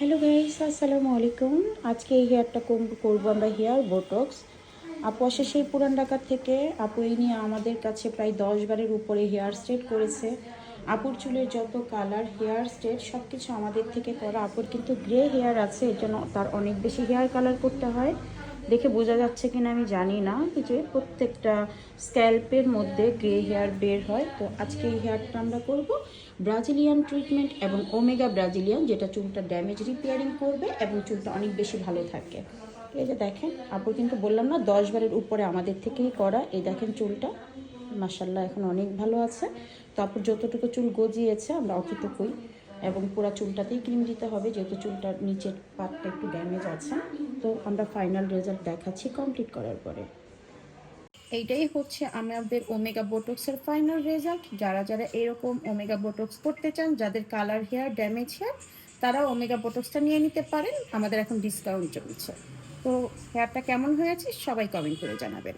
Hello guys, আসসালামু আলাইকুম। আজকে এই হেয়ারটা করবো আমরা হেয়ার বোটক্স। আপু আসে সেই পুরান ঢাকা থেকে। আপু এই নিয়ে আমাদের কাছে প্রায় 10 বারের উপরে হেয়ার স্ট্রেট করেছে। আপুর চুলের যত কালার, হেয়ার স্ট্রেট সব কিছু আমাদের থেকে করা। আপুর কিন্তু গ্রে হেয়ার আছে, এর জন্য তার অনেক বেশি হেয়ার কালার করতে হয়। দেখে বোঝা যাচ্ছে কিনা আমি জানি না, যে প্রত্যেকটা স্ক্যাল্পের মধ্যে গ্রে হেয়ার বের হয়। তো আজকে এই হেয়ারটা আমরা করব ব্রাজিলিয়ান ট্রিটমেন্ট এবং ওমেগা ব্রাজিলিয়ান, যেটা চুলটা ড্যামেজ রিপেয়ারিং করবে এবং চুলটা অনেক বেশি ভালো থাকে। এই যে দেখেন, আপু কিন্তু বললাম না 10 বারের উপরে আমাদের থেকেই করা। এই দেখেন চুলটা মাসাল্লাহ এখন অনেক ভালো আছে। তো আপুর যতটুকু চুল গজিয়েছে আমরা অতটুকুই, এবং পুরো চুলটাতেই ক্রিম দিতে হবে যেহেতু চুলটার নিচের পার্টটা একটু ড্যামেজ আছে। তো আমরা ফাইনাল রেজাল্ট দেখাচ্ছি কমপ্লিট করার পরে। এইটাই হচ্ছে আমাদের ওমেগা বোটক্সের ফাইনাল রেজাল্ট। যারা যারা এরকম ওমেগা বোটক্স করতে চান, যাদের কালার হেয়ার, ড্যামেজ হেয়ার, তারা ওমেগা বোটক্সটা নিয়ে নিতে পারেন। আমাদের এখন ডিসকাউন্ট চলছে। তো হেয়ারটা কেমন হয়েছে সবাই কমেন্ট করে জানাবেন।